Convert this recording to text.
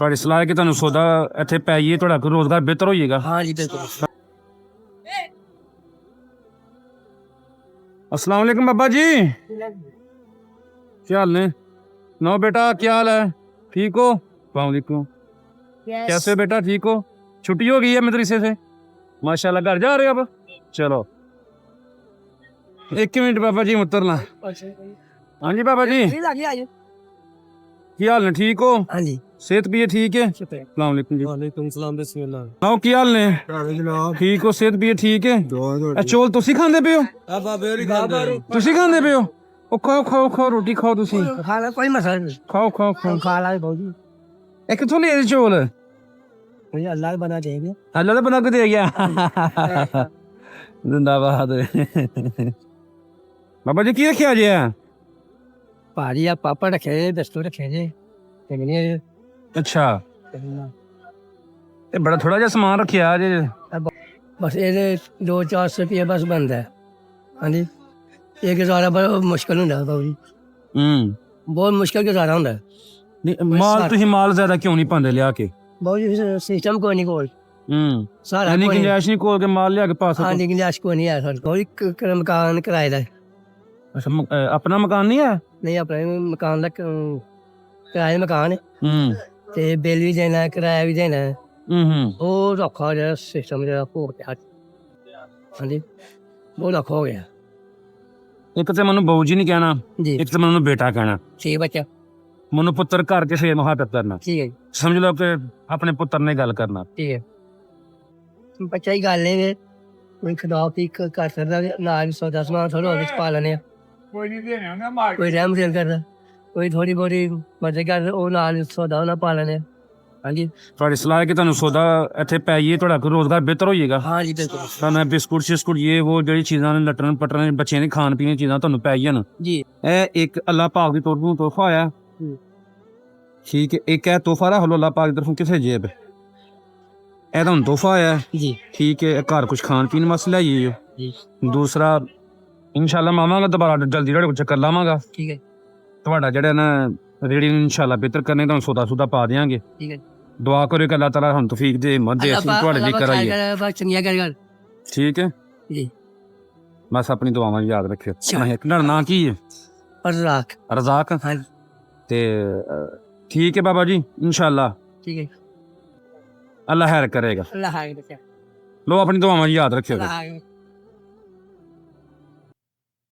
ਤੁਹਾਡੀ ਸਲਾਹ ਹੈ ਕਿ ਤੁਹਾਨੂੰ ਸੌਦਾ ਇੱਥੇ ਪੈ ਜਾਈਏ, ਤੁਹਾਡਾ ਕੋਈ ਰੋਜ਼ਗਾਰ ਬਿਹਤਰ ਹੋ ਜਾਏਗਾ। हाँ जी बिल्कुल। अस्सलाम वालेकुम बाबा जी, क्या हाल ने? नो बेटा, क्या हाल है? ठीक हो? वालेकुम। कैसे हो बेटा, ठीक हो? छुट्टी हो गई है मदरसे से? माशाल्लाह घर जा रहे हो अब? चलो एक मिनट बाबा जी, उतरना। हाँ जी बाबा जी, क्या हाल ने? ठीक हो? हाँ जी सेहत भी है ठीक है? अस्सलाम वालेकुम जी। वालेकुम सलाम बिस्मिल्लाह। आओ, क्या हाल ने? ठीक हो? सेहत भी है ठीक है? चौल तुसी खांदे पे हो? तुसी खांदे पे हो? ओ खाओ खाओ खाओ, रोटी खाओ तुसी, खाना कोई मसला नहीं, खाओ खाओ खाओ। खा ला बहुत। ए किथों ले आए चौल? मुझे अल्लाह बना देंगे। अल्लाह ने बना के दे गया। जिंदाबाद। बाबा जी की रखिया जे? भाजी आप पापड़ रखे हैं, दस्तूर रखे हैं, अच्छा, ये बड़ा थोड़ा जिहा समान रखिया जे। बस ये 200-400 रुपये बस बनता है। हाँ जी, ये गुजारा बड़ा मुश्किल होता है बाबू जी, बहुत मुश्किल गुजारा होता है। माल तुसीं माल ज्यादा क्यों नहीं पांदे लिया के? बाबू जी सिस्टम कोई नहीं कोल सारा यानी कोई नहीं। गुंजाइश नहीं कोल के माल लिया के पास? हाँ जी गुंजाइश कोई नहीं है सर, कोई मकान किराए का अच्छा, अपना मकान नहीं है? नहीं, अपने मकान का किराए मकान है, ते बिल भी देना है, किराया भी देना है, बहुत औखा हो गया सिस्टम जो हो गया। हाँ जी बहुत औखा हो गया एक तो मैनू बहू जी नहीं कहना, जी। एक तो मैनू बेटा कहना, ठीक बच्चा, मैनू पुत्र घर के फेर मुहाबत करना। ठीक है जी, समझ लो कि अपने पुत्र ने गल करना। ठीक है बच्चा ही गल है, कोई खुदा भी कर सकता नाल सौदा समान थोड़ा विच पा लेने, कोई रहम सेल करदा, कोई थोड़ी बहुती मदद कर वो नाल सौदा ना पा लेने। हाँ जी ਤੁਹਾਡੀ ਸਲਾਹ ਹੈ ਕਿ ਤੁਹਾਨੂੰ ਸੌਦਾ ਇੱਥੇ ਪੈ ਜਾਈਏ, ਤੁਹਾਡਾ ਕੋਈ ਰੋਜ਼ਗਾਰ ਬਿਹਤਰ ਹੋ ਜਾਏਗਾ। हाँ जी बिल्कुल ਤੁਹਾਨੂੰ ਬਿਸਕੁਟ ਸ਼ਿਸਕੁਟ ਇਹ ਉਹ ਜਿਹੜੀ ਚੀਜ਼ਾਂ ਨੇ ਲਟਰਨ ਪਟਰਨ ਬੱਚਿਆਂ ਦੇ ਖਾਣ ਪੀਣ ਦੀਆਂ ਚੀਜ਼ਾਂ ਤੁਹਾਨੂੰ ਪੈ ਜਾਣ। जी। ਇਹ ਇੱਕ ਅੱਲਾਹ ਪਾਕ ਦੀ ਤਰਫੋਂ ਤੋਹਫਾ ਆਇਆ, ਠੀਕ ਹੈ। ਇੱਕ ਹੈ ਤੋਹਫਾ ਰਾ ਹਲੋ ਅੱਲਾਹ ਪਾਕ ਦੀ ਤਰਫੋਂ ਕਿਸੇ ਜੇਬ, ਇਹ ਤੁਹਾਨੂੰ ਤੋਹਫਾ ਆਇਆ, जी ਠੀਕ ਹੈ। ਘਰ ਕੁਝ ਖਾਣ ਪੀਣ ਵਾਸਤੇ ਲੈ ਜਾਈਓ। जी ਦੂਸਰਾ ਇਨਸ਼ਾਅੱਲਾ ਮੈਂ ਆਵਾਂਗਾ ਦੁਬਾਰਾ ਜਲਦੀ ਤੁਹਾਡੇ ਕੋਲ ਚੱਕਰ ਲਾਵਾਂਗਾ। ठीक है ਤੁਹਾਡਾ ਜਿਹੜਾ ਨਾ ਰੇੜੀ ਨੂੰ ਇਨਸ਼ਾਅੱਲਾ ਬਿਹਤਰ ਕਰਨੇ ਤੁਹਾਨੂੰ ਸੌਦਾ ਸੁਦਾ ਪਾ ਦੇਵਾਂਗੇ। ठीक है ਦੁਆ ਕਰਿਓ ਕਿ ਅੱਲਾਹ ਤਾਲਾ ਸਾਨੂੰ ਤੌਫੀਕ ਦੇ ਹਿੰਮਤ ਦੇ, ਅਸੀਂ ਤੁਹਾਡੇ ਲਈ ਕਰਾਈਏ, बस चंगिया कर ਠੀਕ ਹੈ। जी ਬਸ ਆਪਣੀ ਦੁਆਵਾਂ ਯਾਦ ਰੱਖਿਓ। ਤੁਹਾਡਾ ਨਾਂ ਕੀ ਹੈ? रजाक। ਰਜ਼ਾਕ। हाँ ਤੇ ਠੀਕ ਹੈ ਬਾਬਾ ਜੀ, ਇਨਸ਼ਾਅੱਲਾ ठीक है ਅੱਲਾਹ ਖੈਰ ਕਰੇਗਾ। अल्लाह हाफिज़ बच्चा, ਲੋ ਆਪਣੀ ਦੁਆਵਾਂ ਯਾਦ ਰੱਖਿਓ। अल्लाह हाफिज़।